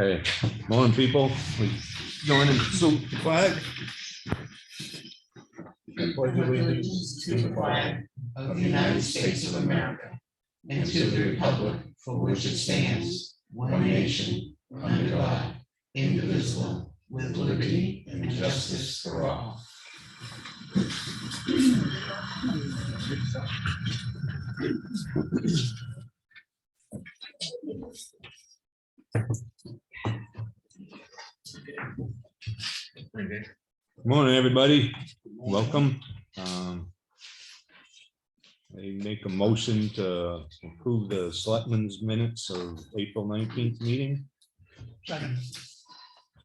Okay, morning, people. We join in salute the flag. I pledge allegiance to the flag of the United States of America and to the republic for which it stands, one nation, under God, indivisible, with liberty and justice for all. Morning, everybody. Welcome. I make a motion to approve the selectmen's minutes of April 19th meeting. Second.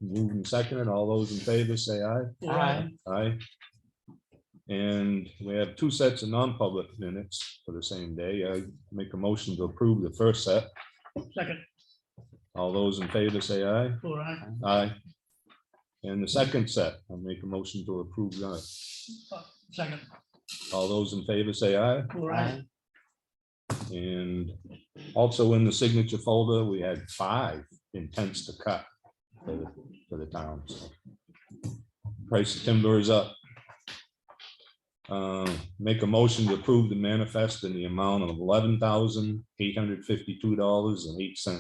Moved and seconded. All those in favor say aye. Aye. Aye. And we have two sets of non-public minutes for the same day. I make a motion to approve the first set. Second. All those in favor say aye. Aye. Aye. And the second set, I'll make a motion to approve that. Second. All those in favor say aye. Aye. And also in the signature folder, we had 5 intents to cut for the town. So price of timber is up. Make a motion to approve the manifest in the amount of $11,852.08.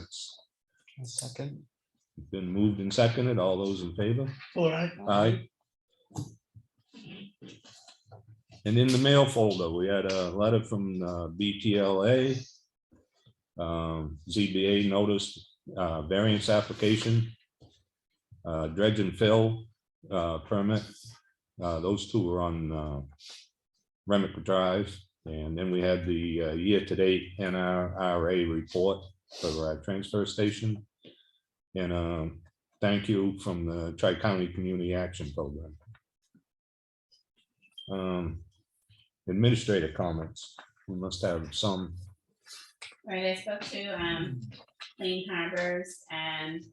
Second. Been moved and seconded. All those in favor? Aye. Aye. And in the mail folder, we had a letter from BTLA, ZBA notice, variance application, dredge and fill permit. Those two were on Remick Drive. And then we had the year-to-date NRA report for our transfer station. And thank you from the Tri-County Community Action Program. Administrative comments. We must have some. Right, I spoke to Clean Harbors and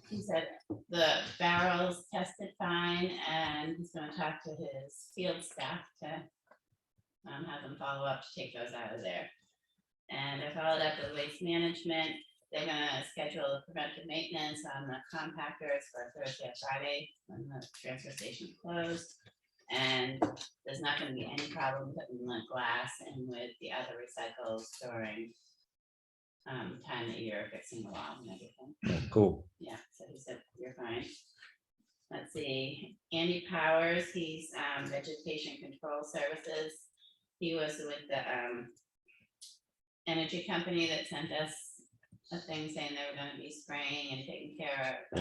he said the barrels tested fine and he's going to talk to his field staff to have them follow up to take those out of there. And I followed up with Waste Management. They're gonna schedule a preventive maintenance on the compactors for Thursday or Friday when the transfer station closed. And there's not gonna be any problem putting the glass in with the other recycles during time that you're fixing the wall and everything. Oh, cool. Yeah, so he said, you're fine. Let's see, Andy Powers, he's Vegetation Control Services. He was with the energy company that sent us a thing saying they were going to be spraying and taking care of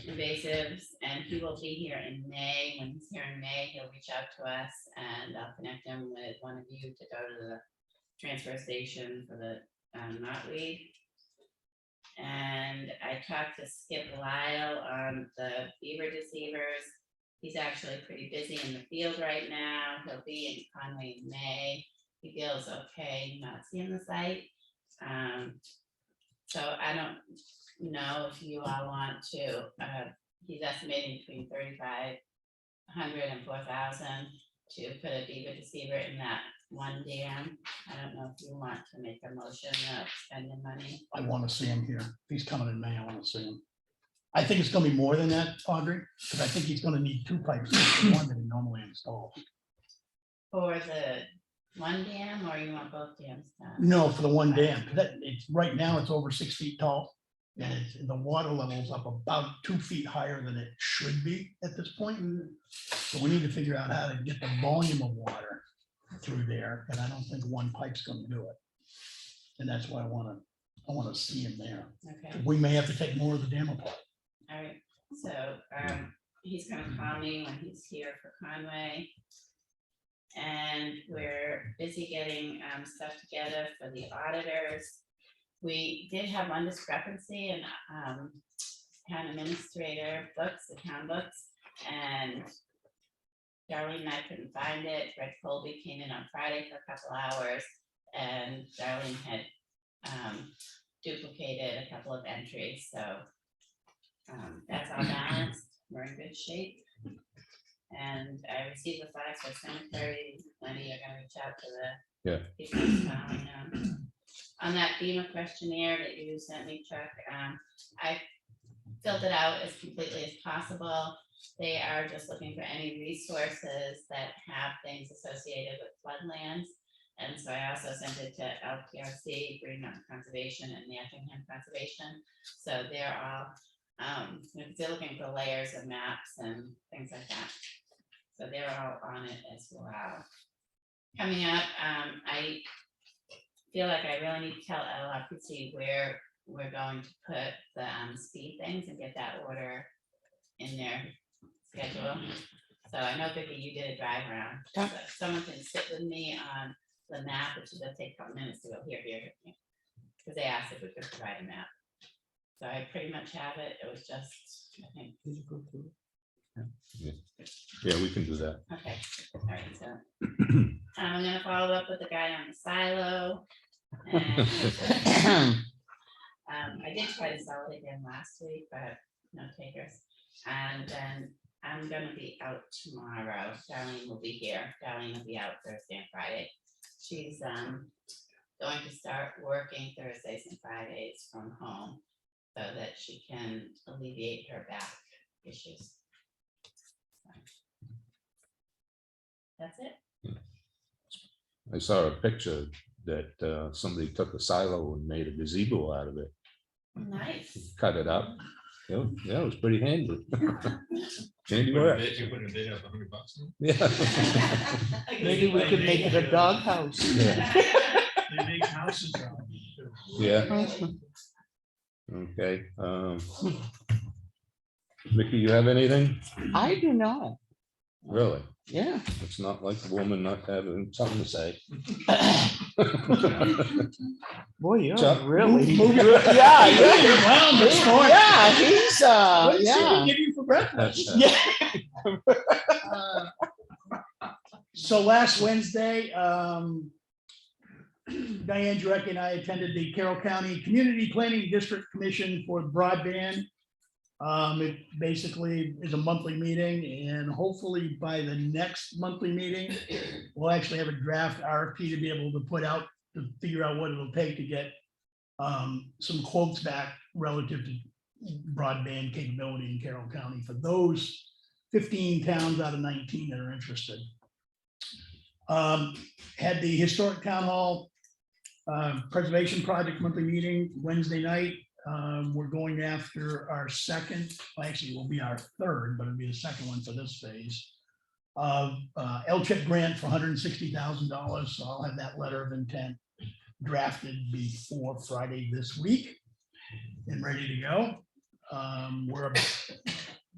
invasives, and he will be here in May. When he's here in May, he'll reach out to us and I'll connect him with one of you to go to the transfer station for the knotweed. And I talked to Skip Lyle on the beaver deceivers. He's actually pretty busy in the field right now. He'll be in Conway in May. He feels okay not seeing the site. So I don't know if you all want to, he's estimating between 3,500 and 4,000 to put a beaver deceiver in that one dam. I don't know if you want to make a motion of spending money. I want to see him here. If he's coming in May, I want to see him. I think it's going to be more than that, Audrey, because I think he's going to need 2 pipes, the one that he normally installs. For the one dam, or you want both dams done? No, for the one dam. It's right now it's over 6 feet tall, and the water level is up about 2 feet higher than it should be at this point. So we need to figure out how to get the volume of water through there, and I don't think one pipe's going to do it. And that's why I want to see him there. Okay. We may have to take more of the dam apart. All right, so he's gonna call me when he's here for Conway. And we're busy getting stuff together for the auditors. We did have one discrepancy in town administrator books, the town books, and Darlene and I couldn't find it. Greg Colby came in on Friday for a couple hours, and Darlene had duplicated a couple of entries, so that's all balanced. We're in good shape. And I received the fax for cemetery. Lenny, you're gonna reach out to the people in town, on that FEMA questionnaire that you sent me, Chuck, I filled it out as completely as possible. They are just looking for any resources that have things associated with floodlands. And so I also sent it to LPRC, Green Mountain Conservation, and the Effingham Conservation. So they're all, they're looking for layers of maps and things like that. So they're all on it as well. Coming up, I feel like I really need to tell LRPC where we're going to put the speed things and get that order in their schedule. So I know, Vicki, you did a drive around. Yeah. So someone can sit with me on the map, which will take a couple minutes to go here. Because they asked if we could provide a map. So I pretty much have it. It was just, I think, Yeah, we can do that. okay, all right, so. I'm gonna follow up with the guy on the silo. And I did try to sell it again last week, but no takers. And then I'm gonna be out tomorrow. Darlene will be here. Darlene will be out Thursday and Friday. She's going to start working Thursdays and Fridays from home so that she can alleviate her back issues. So, that's it. I saw a picture that somebody took a silo and made a gazebo out of it, Nice. cut it up. Yeah, it was pretty handy. Handy Put a work. bid- You put a bid up $100. Yeah. Maybe we could make it a doghouse. Yeah. They make houses out of it, too. Yeah, okay. Mickey, you have anything? I do not. Really? Yeah. It's not like a woman not having something to say. Boy, you're Chuck? really. Move- Yeah, yeah. Well, this morning. Yeah, he's, What did she yeah. give you for breakfast? Yeah. So last Wednesday, Diane Drek and I attended the Carroll County Community Planning District Commission for broadband. It basically is a monthly meeting, and hopefully by the next monthly meeting, we'll actually have a draft RFP to be able to put out to figure out what it'll take to get some quotes back relative to broadband capability in Carroll County for those 15 towns out of 19 that are interested. Had the historic town hall preservation project monthly meeting Wednesday night. We're going after our second, well, actually it will be our third, but it'll be the second one for this phase of LCHIP grant for $160,000. So I'll have that letter of intent drafted before Friday this week and ready to go. We're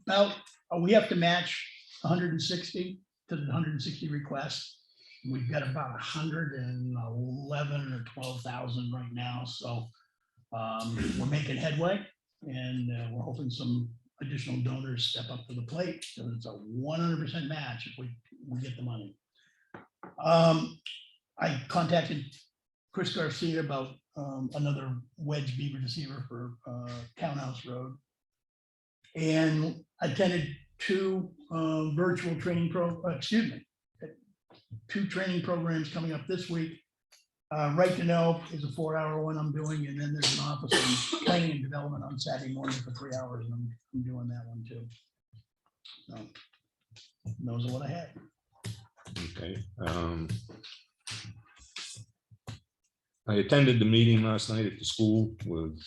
about, we have to match 160 to the 160 requests. We've got about 111 or 12,000 right now, so we're making headway, and we're hoping some additional donors step up to the plate, so it's a 100% match if we get the money. I contacted Chris Garcia about another wedge beaver deceiver for Townhouse Road, and attended two virtual training two training programs coming up this week. Right to Know is a 4-hour one I'm doing, and then there's an office on planning and development on Saturday morning for 3 hours, and I'm doing that one too. So those are what I had. Okay. I attended the meeting last night at the school with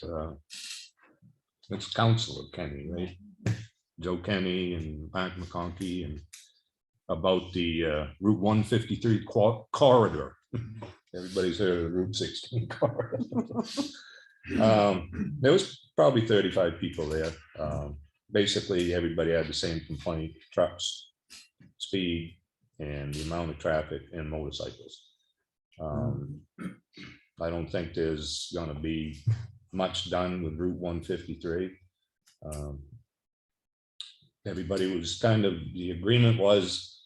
it's Counselor Kenny, right? Joe Kenny and Mark McConkey, and about the Route 153 corridor. Everybody's heard of the Route 16 corridor. There was probably 35 people there. Basically, everybody had the same complaint: trucks, speed, and the amount of traffic and motorcycles. I don't think there's going to be much done with Route 153. Everybody was kind of, the agreement was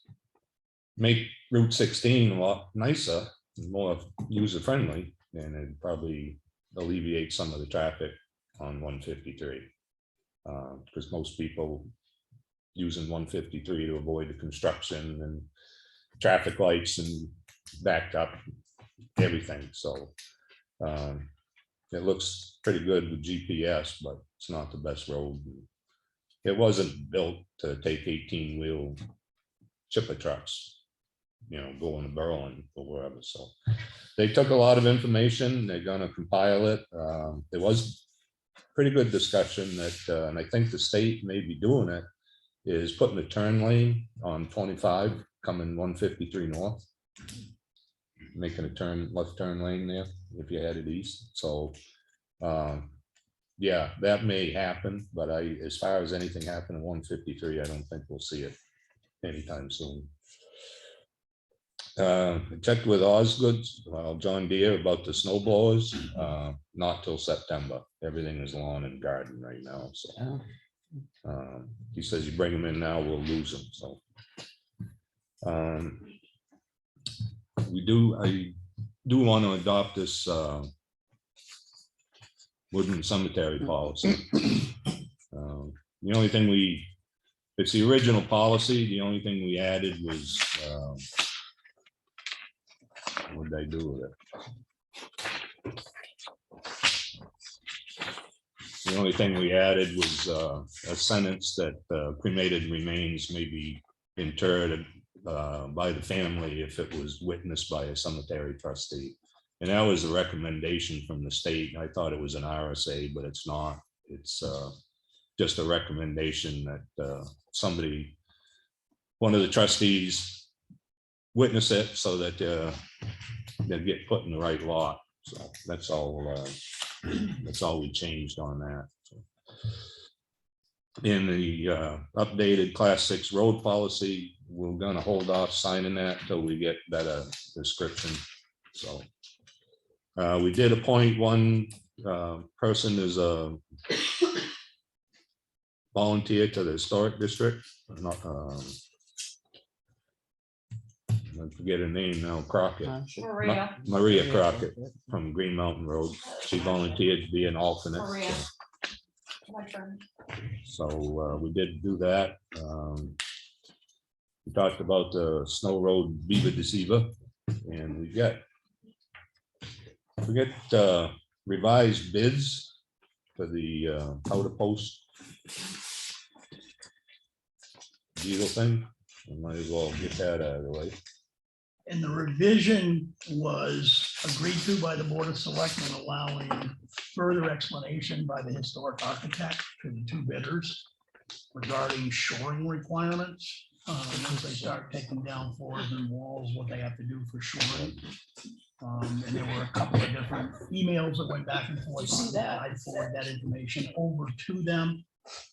make Route 16 a lot nicer, more user-friendly, and it'd probably alleviate some of the traffic on 153. Because most people using 153 to avoid the construction and traffic lights and backed up everything. So It looks pretty good with GPS, but it's not the best road. It wasn't built to take 18-wheel chipper trucks, going to Berlin or wherever. So they took a lot of information. They're going to compile it. There was pretty good discussion that, and I think the state may be doing it, is putting a turn lane on 25 coming 153 north, making a left turn lane there if you headed east. So yeah, that may happen, but as far as anything happening 153, I don't think we'll see it anytime soon. I checked with Osgood, John Deere, about the snow blowers. Not till September. Everything is lawn and garden right now. So he says you bring them in now, we'll lose them. So I do want to adopt this woodland cemetery policy. The only thing it's the original policy. The only thing we added was, what did I do with it? The only thing we added was a sentence that cremated remains may be interred by the family if it was witnessed by a cemetery trustee. And that was a recommendation from the state. I thought it was an RSA, but it's not. It's just a recommendation that one of the trustees witness it so that they get put in the right lot. So that's all. That's all we changed on that. So in the updated Class 6 road policy, we're going to hold off signing that until we get better description. So we did appoint one person as a volunteer to the historic district. I forget her name now, Crockett. Maria Crockett from Green Mountain Road. She volunteered to be an alternate. Maria. So we did do that. We talked about the Snow Road Beaver Deceiver, and we get revised bids for the powder post diesel thing. We might as well get that out of the way. And the revision was agreed to by the Board of Selectmen, allowing further explanation by the historic architect to the two bidders regarding shoring requirements. As they start taking down floors and walls, what they have to do for shoring. And there were a couple of different emails that went back and forth. On that. I forwarded that information over to them.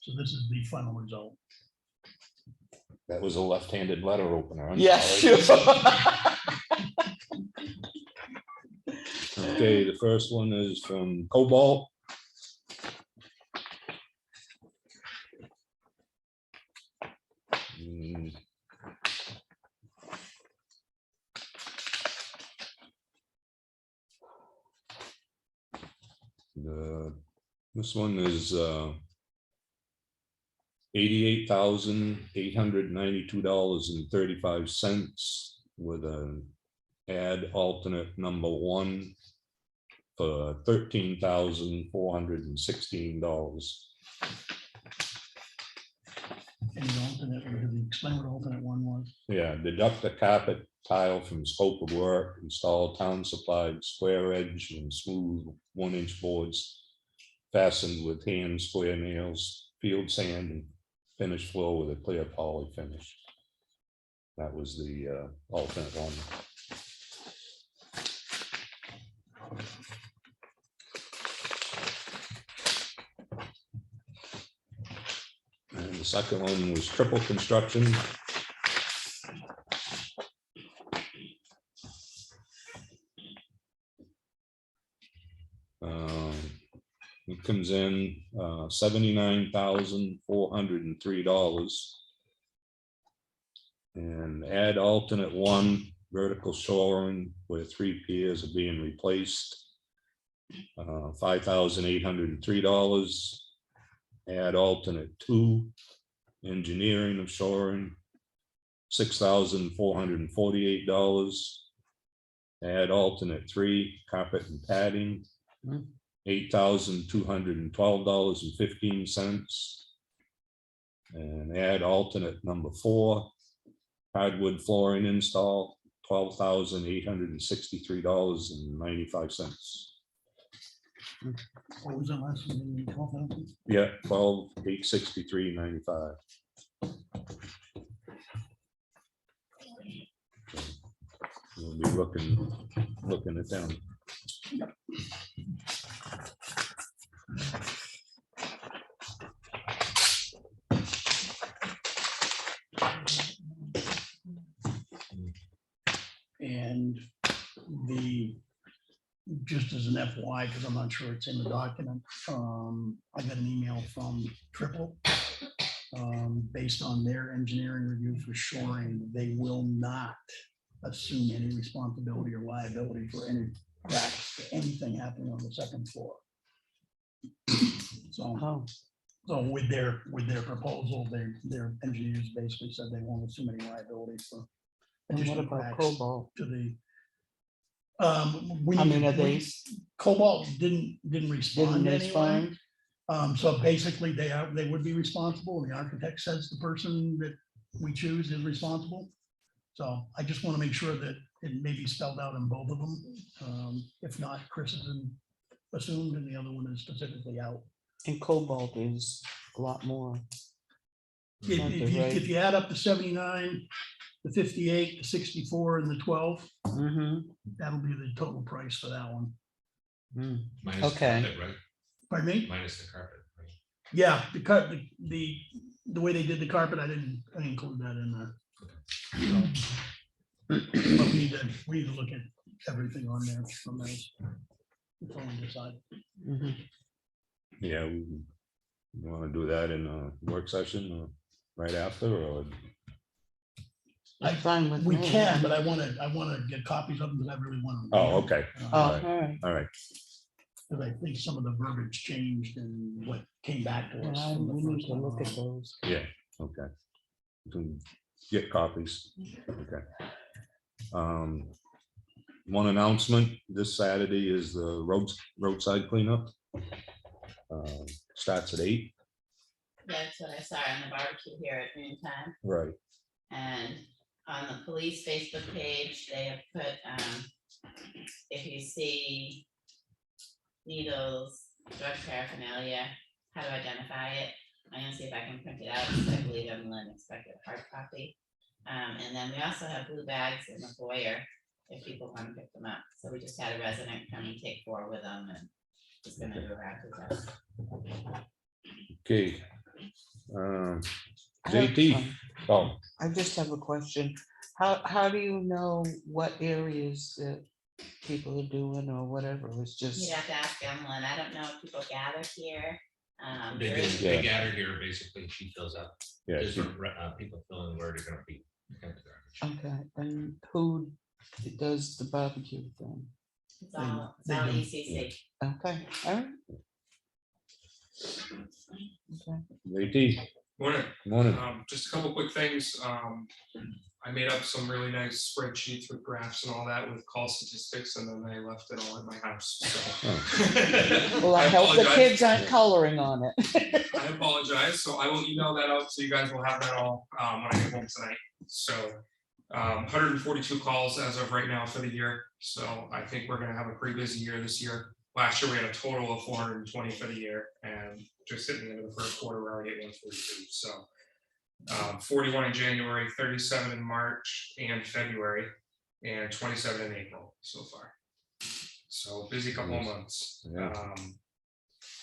So this is the final result. That was a left-handed letter opener. I'm Yes. sorry. Okay, the first one is from Cobalt. This one is $88,892.35 with an add alternate number 1 for $13,416. And the alternate, explain what alternate one was. Yeah, deduct the carpet tile from scope of work, install town supplied square edge and smooth 1-inch boards fastened with hand square nails, field sand, and finished floor with a clear poly finish. That was the alternate one. And the second one was Triple Construction. It comes in $79,403. And add alternate 1 vertical shoring where 3 piers are being replaced. $5,803. Add alternate 2 engineering of shoring, $6,448. Add alternate 3, carpet and padding, Hmm. $8,212.15. And add alternate number 4, hardwood flooring install, $12,863.95. What was that last one? 12,000? Yeah, 12,863.95. We'll be looking at them. And just as an FYI, because I'm not sure it's in the document, I got an email from Triple. Based on their engineering review for shoring, they will not assume any responsibility or liability for any cracks, anything happening on the second floor. Oh, So with their proposal, their engineers basically said they won't assume any liability for and what additional about cracks Cobalt? to the. I mean, are they, Cobalt didn't respond didn't anyway. respond? So basically they would be responsible. The architect says the person that we choose is responsible. So I just want to make sure that it may be spelled out in both of them. If not, Chris is assumed and the other one is specifically out. And Cobalt is a lot more. If Not the if you, right- if you add up the 79, the 58, the 64 and the 12, Mhm. that'll be the total price for that one. Mm. Minus the Okay. carpet, right? Pardon me? Minus the carpet, right? Yeah, the way they did the carpet, I didn't include that in there. So, but we need to look at everything on there from those. Before we decide. Mhm. Yeah, you want to do that in a work session right after, or? It's fine with We me. can, but I want to get copies of them because I really want to. Oh, okay, Oh, all all right. right. all right. Because I think some of the verbiage changed and what came back to us. Yeah, from the we need first to time look at around. those. Yeah, okay. You can get copies, okay. One announcement, this Saturday is the roadside cleanup. Starts at 8. That's what I saw on the barbecue here at noon time. Right. And on the police Facebook page, they have put, if you see needles, drug paraphernalia, how to identify it. I'm gonna see if I can print it out, because I believe Evelyn expected a hard copy. And then we also have blue bags in the foyer, if people want to pick them up. So we just had a resident come and take 4 with them, and just gonna do a rapid test. Okay. I have, JT, oh, I just have a question. How do you know what areas that people are doing or whatever? It's You'd just, have to ask Evelyn. I don't know if people gather here. They there do, is- they gather here, basically, she fills out, yeah, different, people fill in where they're gonna be. kind of garbage. okay, and who does the barbecue thing? It's all They do. ECC. Okay, all right. Okay. JT, Morning. morning. Just a couple quick things. I made up some really nice spreadsheets with graphs and all that with call statistics, and then I left it all at my house. So. Well, I hope the apologize. kids aren't coloring on it. I apologize. So I will email that out so you guys will have that all when I get home tonight. So 142 calls as of right now for the year. So I think we're going to have a pretty busy year this year. Last year we had a total of 420 for the year, and just at the end of the first quarter we're already at 142. So 41 in January, 37 in March and February, and 27 in April so far. So busy couple of months. Yeah.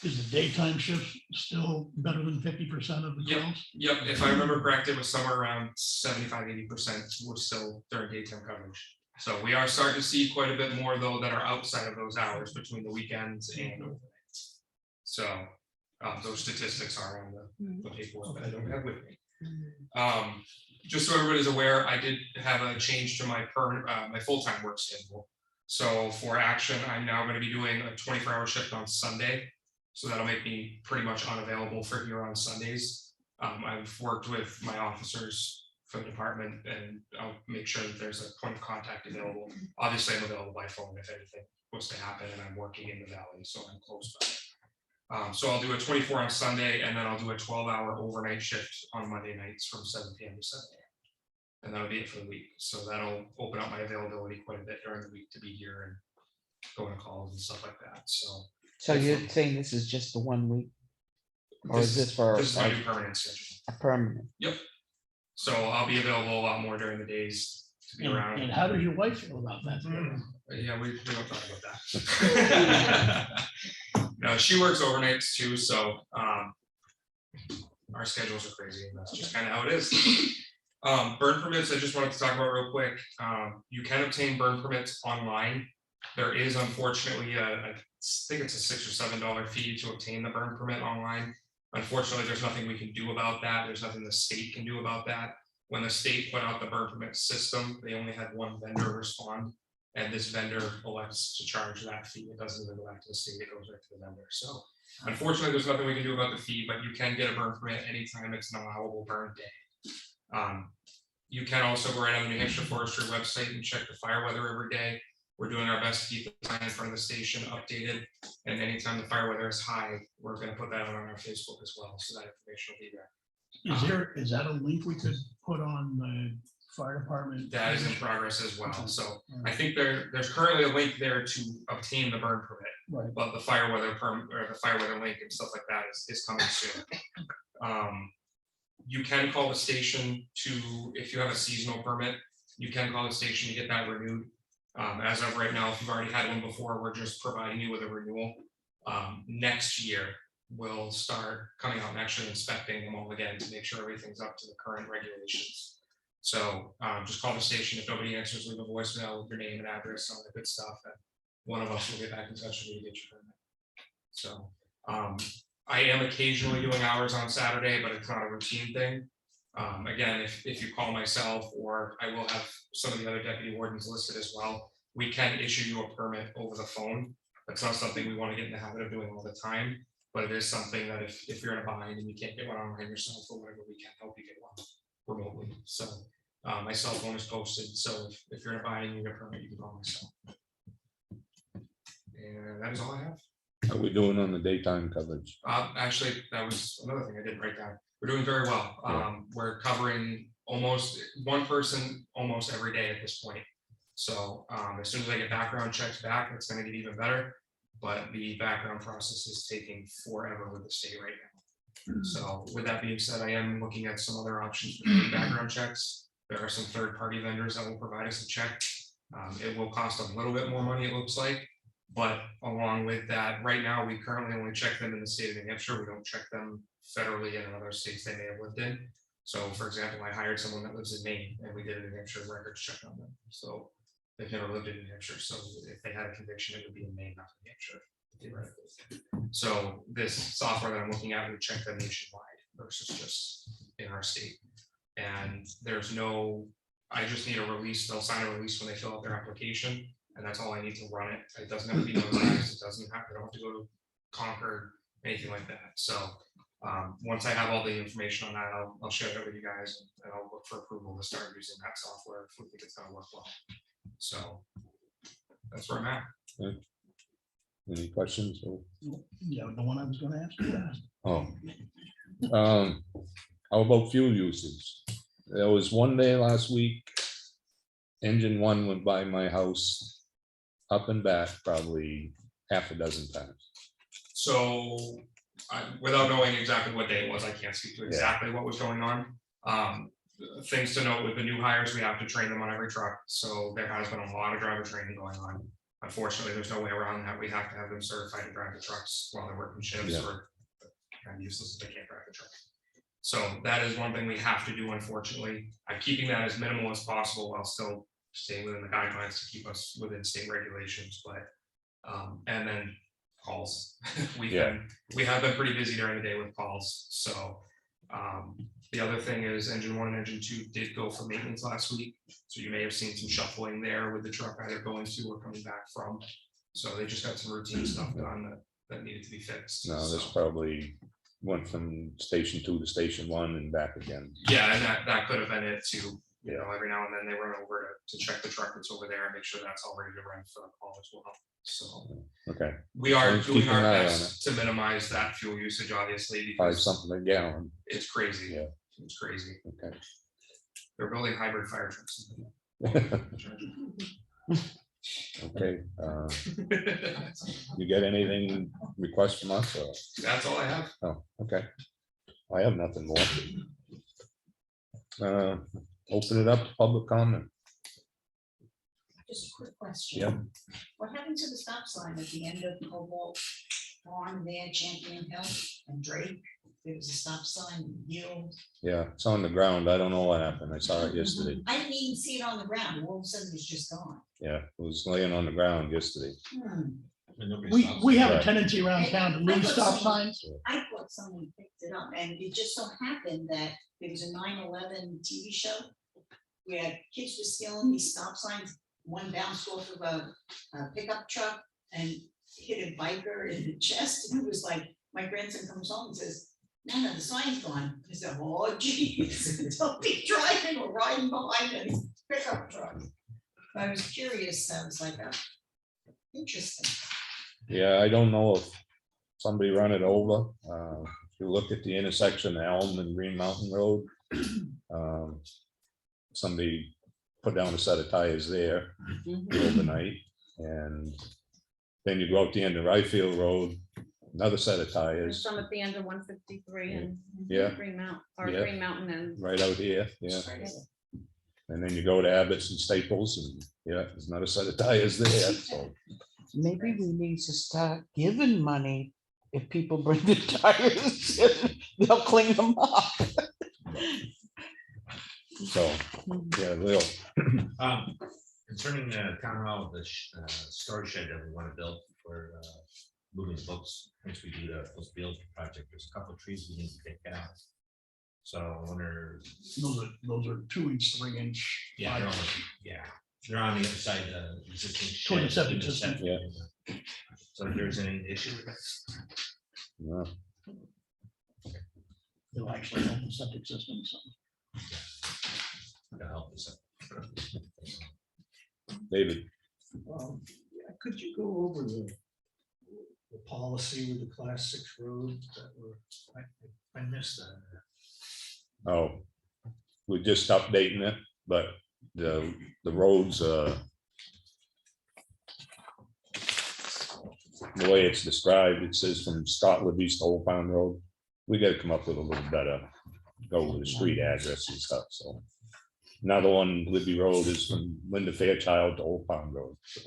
Is the daytime shift still better than 50% of the Yep. calls? Yep, if I remember correct, it was somewhere around 75–80% was still during daytime coverage. So we are starting to see quite a bit more though that are outside of those hours between the weekends and overnights. So those statistics are on the paperwork that I don't have with me. Just so everybody's aware, I did have a change to my my full-time work schedule. So for action, I'm now going to be doing a 24-hour shift on Sunday. So that'll make me pretty much unavailable for here on Sundays. I've worked with my officers for the department, and I'll make sure that there's a point of contact available. Obviously, I'm available by phone if anything was to happen, and I'm working in the valley, so I'm close by. So I'll do a 24 on Sunday, and then I'll do a 12-hour overnight shift on Monday nights from 7 p.m. to 7 a.m. And that'll be it for the week. So that'll open up my availability quite a bit during the week to be here and go on calls and stuff like that. So you're saying this is just the 1 week? Or is this for This is my like new permanent schedule. a permanent? So I'll be available a lot more during the days to be around. And how does your wife feel about that? Yeah, we don't talk about that. No, she works overnights too, so our schedules are crazy, and that's just kind of how it is. Burn permits, I just wanted to talk about real quick. You can obtain burn permits online. There is unfortunately I think it's a $6 or $7 fee to obtain the burn permit online. Unfortunately, there's nothing we can do about that. There's nothing the state can do about that. When the state put out the burn permit system, they only had one vendor respond, and this vendor elects to charge that fee. It doesn't even go back to the state, it goes right to the vendor. So unfortunately, there's nothing we can do about the fee, but you can get a burn permit anytime it's an allowable burn day. You can also go right on the New Hampshire Forestry website and check the fire weather every day. We're doing our best to keep the sign in front of the station updated, and anytime the fire weather is high, we're going to put that out on our Facebook as well, so that information will be there. Is that a link we could put on the fire department? That is in progress as well. Okay. So I think there's currently a link there to obtain the burn permit, Right. but the fire weather link and stuff like that is coming soon. You can call the station if you have a seasonal permit, you can call the station to get that renewed. As of right now, if you've already had one before, we're just providing you with a renewal. Next year, we'll start coming out and actually inspecting them all again to make sure everything's up to the current regulations. So just call the station. If nobody answers, leave a voicemail with your name and address, all the good stuff, and one of us will get back in touch with you to get your permit. So I am occasionally doing hours on Saturday, but it's not a routine thing. Again, if you call myself, or I will have some of the other deputy wardens listed as well, we can issue you a permit over the phone. That's not something we want to get in the habit of doing all the time, but it is something that if you're in a bind and you can't get one online yourself or whatever, we can help you get one remotely. So my cell phone is posted, so if you're in a bind and you need a permit, you can call myself. And that is all I have. How we doing on the daytime coverage? Actually, that was another thing I didn't write down. We're doing very well. Yeah. We're covering almost one person almost every day at this point. So as soon as I get background checks back, it's going to get even better. But the background process is taking forever with the state right now. So with that being said, I am looking at some other options for doing background checks. There are some third-party vendors that will provide us a check. It will cost a little bit more money, it looks like. But along with that, right now, we currently only check them in the state of New Hampshire. We don't check them federally in other states they may have lived in. So for example, I hired someone that lives in Maine, and we did a New Hampshire records check on them. So they've never lived in New Hampshire. So if they had a conviction, it would be in Maine, not New Hampshire, theoretically. So this software that I'm looking at would check them nationwide versus just in our state. And I just need a release. They'll sign a release when they fill out their application. And that's all I need to run it. It doesn't have to be notarized. I don't have to go to Concord, anything like that. So once I have all the information on that, I'll share that with you guys, and I'll look for approval to start using that software if we think it's gonna work well. So that's where I'm at. Any questions? Yeah, the one I was gonna ask you. Oh. How about fuel usage? There was one day last week, engine one went by my house up and back probably half a dozen times. So without knowing exactly what day it was, I can't speak to exactly what was going on. Things to note with the new hires, we have to train them on every truck. So there has been a lot of driver training going on. Unfortunately, there's no way around that. We have to have them certified to drive the trucks while they're working shifts, or kind of useless if they can't drive the truck. So that is one thing we have to do, unfortunately. I'm keeping that as minimal as possible while still staying within the guidelines to keep us within state regulations, but and then calls. We have been pretty busy during the day with calls. So the other thing is engine one and engine two did go for maintenance last week. So you may have seen some shuffling there with the truck either going to or coming back from. So they just got some routine stuff done that needed to be fixed. No, So that's probably went from station 2 to station 1 and back again. Yeah, and that could have been it too. You Yeah. know, every now and then they run over to check the truck that's over there and make sure that's all ready to run for the call as well. So Okay, we are Let's doing keep an our eye on best to minimize that fuel usage, obviously, 5 because something a gallon. it's crazy. Yeah. It's crazy. Okay. They're building hybrid fire trucks. Okay, you get anything request from us? Or? That's all I have. Oh, okay. I have nothing more. Open it up to public comment. Just a quick question. Yeah. What happened to the stop sign at the end of Cobalt Farm there, Champion Hill and Drake? There was a stop sign, yield. Yeah, it's on the ground. I don't know what happened. I saw it yesterday. I didn't even see it on the ground. All of a sudden it was just gone. Yeah, it was laying on the ground yesterday. We have a Right. tendency around town to leave stop signs. I thought someone picked it up and it just so happened that there was a 9/11 TV show where kids were stealing these stop signs. One bounced off of a pickup truck and hit a biker in the chest. And it was like, my grandson comes home and says, "Nana, the sign's gone." I said, "Oh, geez, don't be driving or riding behind a pickup truck." I was curious. I was like, oh, interesting. Yeah, I don't know if somebody run it over. If you look at the intersection, Elm and Green Mountain Road, somebody put down a set of tires there overnight. And then you go out the end of Ryfield Road, another set of There's tires some at the end of 153 and Yeah. Green Mountain, or Yeah. Green Mountain and. right out here, yeah. And then you go to Abbott's and Staples and, yeah, there's another set of tires there, so. Maybe we need to start giving money if people bring the tires, they'll clean them up. So, yeah, we'll, Concerning the town hall, the storage shed that we want to build for moving books, once we do those build project, there's a couple of trees we need to take out. So I wonder, Those are 2-inch, 3-inch. yeah, they're on the other side of the existing Toward the shed, septic in the system. septic, Yeah. So if there's any issue with that, yeah, They'll actually help the septic system. So. that'll help us out. David, Could you go over the policy with the class 6 roads that were, I missed that. oh, we're just updating it, but the roads, the way it's described, it says from Scotland East to Old Pound Road. We gotta come up with a little better, go with the street address and stuff, so. Another one, Libby Road, is from Linda Fairchild to Old Pound Road. So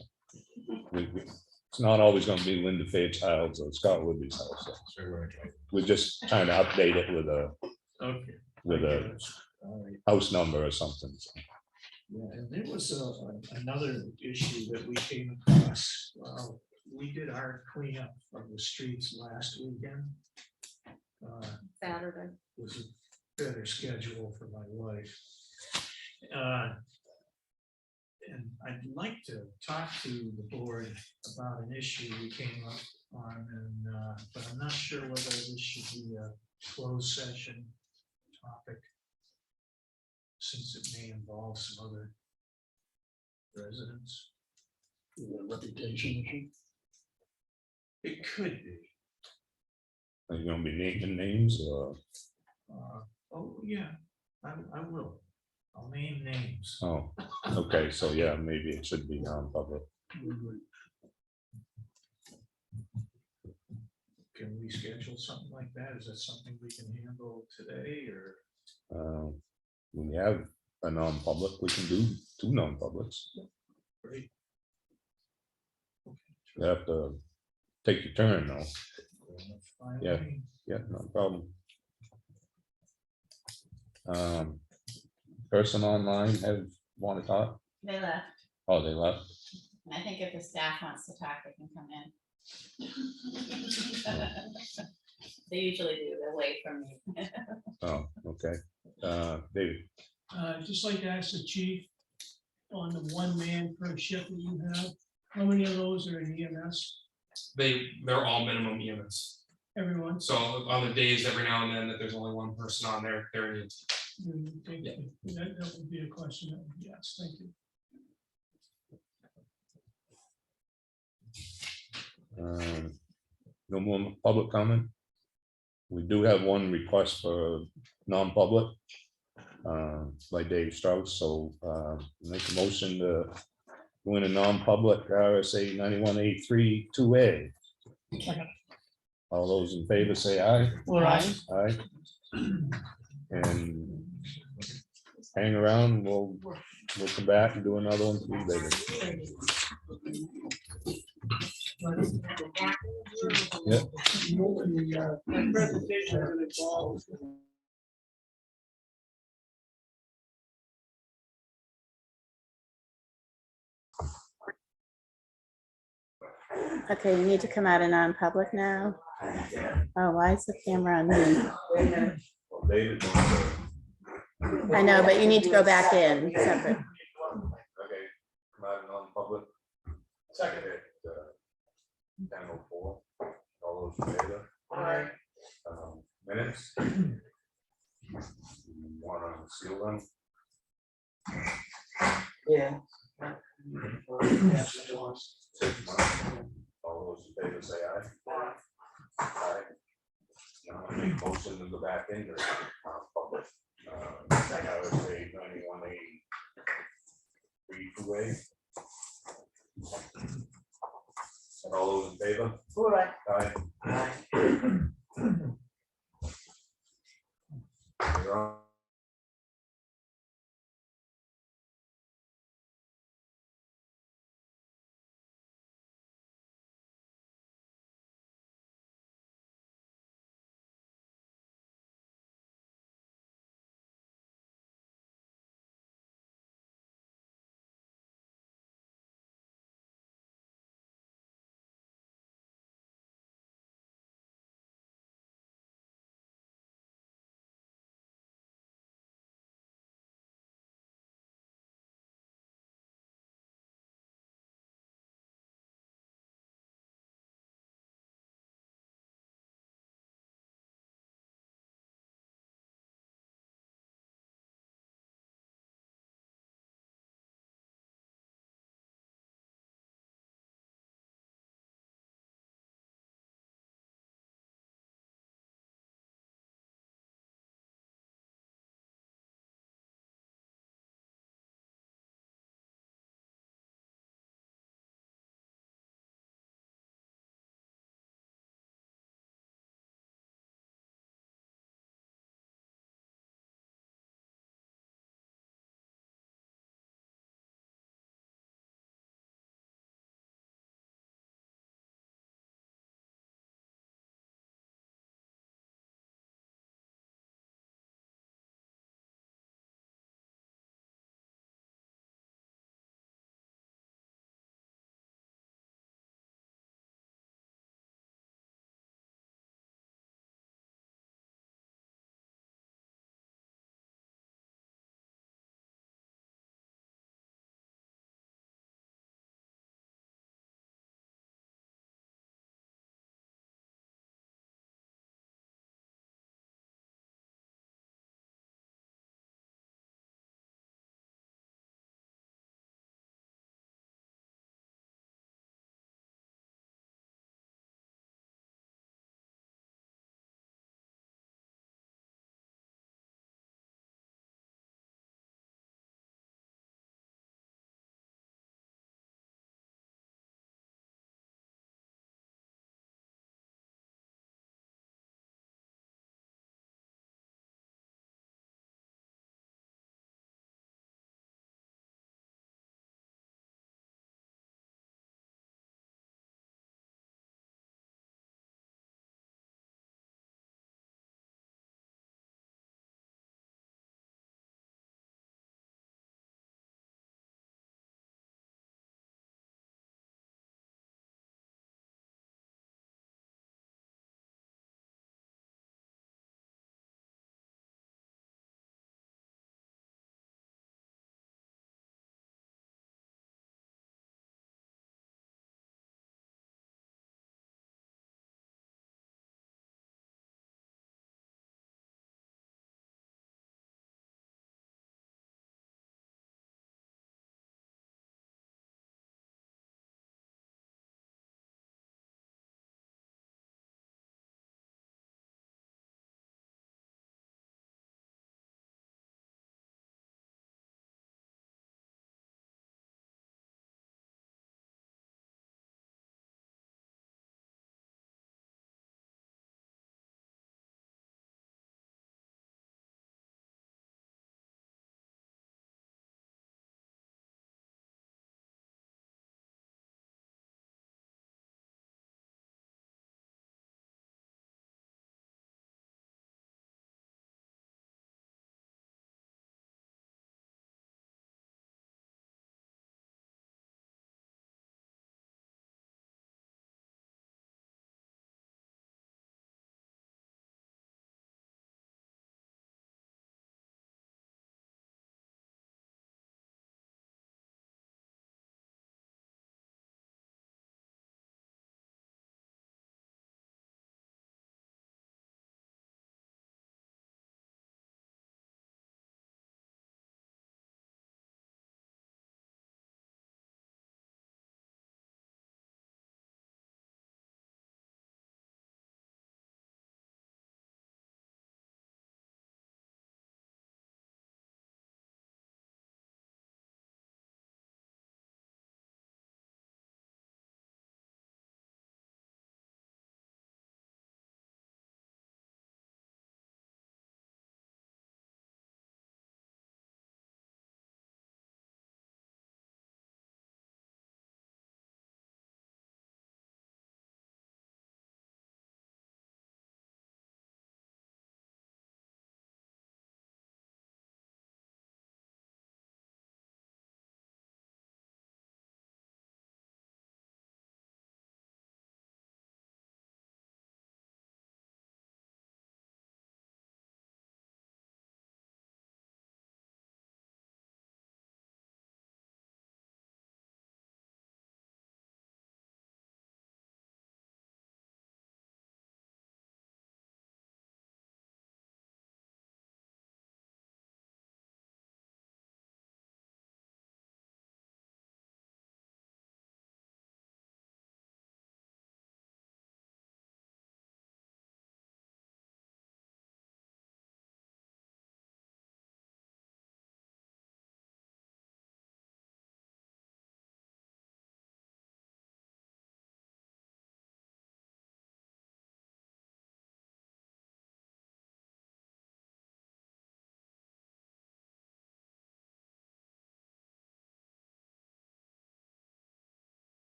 it's not always gonna be Linda Fairchild's or Scott Libby's house. So So we're gonna try. we're just trying to update it with a Okay. All right. house number or something. So, Yeah, and there was another issue that we came across. Well, we did our cleanup of the streets last weekend. Saturday. Was a better schedule for my wife. And I'd like to talk to the board about an issue we came up on, and but I'm not sure whether this should be a closed session topic, since it may involve some other residents. The reputation issue. It could be. are you gonna be naming names or, Oh, yeah, I will. I'll name names. oh, okay, so yeah, maybe it should be non-public. Can we schedule something like that? Is that something we can handle today, or? When you have a non-public, we can do 2 non-publics. Great. You have to take your turn though. Fine, Yeah. I mean, Yeah, no problem. Person online want to talk? They left. Oh, they left. And I think if the staff wants to talk, they can come in. They usually do, they're away from me. Oh, okay. David, I'd just like to ask the chief on the 1 man per shift that you have, how many of those are in EMS? They're all minimum units. everyone. So on the days every now and then that there's only one person on there, they're in. That would be a question, that would be asked, thank you. No more public comment. We do have one request for non-public by Dave Strauss, so make a motion to go in a non-public RSA 91A3 2A. All those in favor say aye. All right. Aye. And hang around, we'll come back and do another one for you later. Yep. Okay, you need to come out of non-public now. Oh, why is the camera on me? David, I know, but you need to go back in separate. okay, come out of non-public. Second. 10:04. All those in favor? Aye. Minutes? Want to seal them? Yeah. 6 months. All those in favor say aye. Aye. Now I make a motion to go back into public. I would say 91A 3 2A. And all those in favor? All right. Aye. You're on.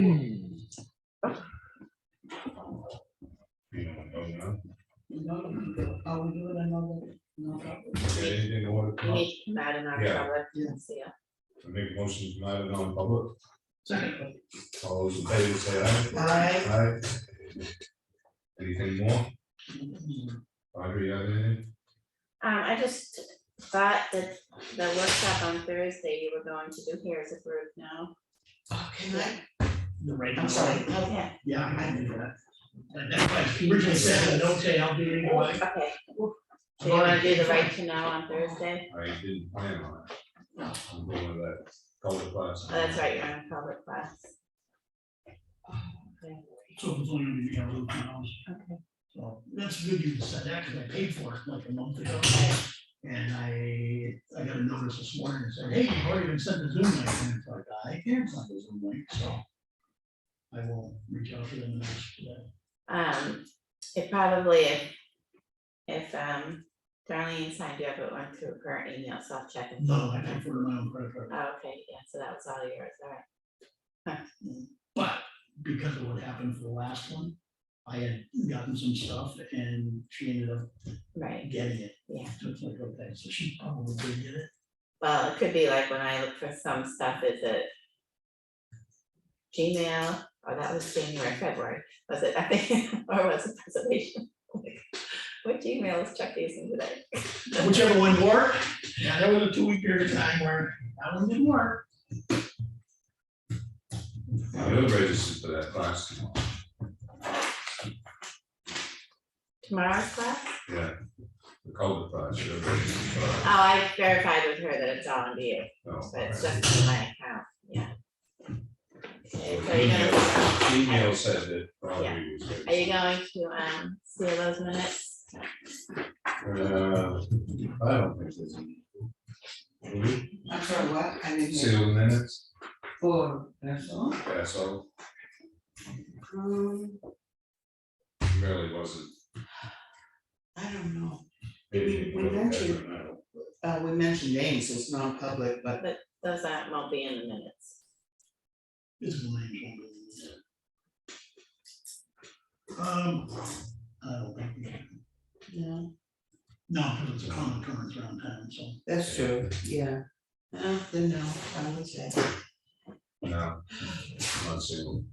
You don't know now? Are we doing another? Okay, anything you want to You come up? need to come out in our Yeah. public. Yeah. See ya. I make a motion to come out of non-public. Second. All those in favor say aye. Aye. Aye. Anything more? Audrey, you have anything? I just thought that the workshop on Thursday you were going to do here is approved now. Oh, can I? The right. I'm sorry. Yeah. Yeah, I can do that. And that's why I originally said, in the notes, hey, I'll be anyway. Okay. So you wanna do the right to know on Thursday? I didn't plan on it. I'm going with that color class. Oh, that's right, you're in a public class. Okay. So it's only gonna be a little pounds. Okay. So that's good you said that, because I paid for it like a month ago. And I got a notice this morning that said, hey, you've already been sent the Zoom link. And it's like, I can't find the Zoom link, so I will reach out to them and ask for that. It probably, if Darlene signed you up, it went through her email, so I'll check. No, I paid for it on my own credit card. Oh, okay, yeah, so that was all yours, all right. But because of what happened for the last one, I had gotten some stuff and she ended up Right, getting it. yeah. So it's like, okay, so she probably did get it. Well, it could be like when I look for some stuff, is it Gmail, or that was January, February, was it, I think, or was it preservation? What Gmail is Chuck using today? Whichever one worked. Yeah, there was a 2-week period of time where that one didn't work. You're registered for that class. Tomorrow's class? Yeah. The color class. You're registered for Oh, that. I verified with her that it's all in view, No. but it's just in my account, yeah. Okay, so you're Email gonna, email said that. Yeah. Audrey was are you registered. going to steal those minutes? I don't think there's any. I'm sorry, what? I didn't hear. Seal the minutes, For, that's all? that's all. Um, Really wasn't. I don't know. anything We to look at mentioned- right now. We mentioned names, it's non-public, but But those aren't, won't be in the minutes. It's blank. I don't think we can. no, No, because it's a common occurrence around town, so. that's true, yeah. Then no, I would say. No, not single.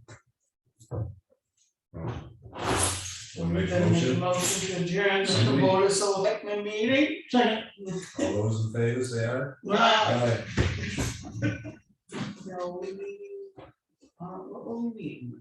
We'll make a Then make a motion. motion to adjourn the Somebody- board of selectmen meeting. Second. All those in favor, say aye. Well, Aye. No, we, what were we meeting?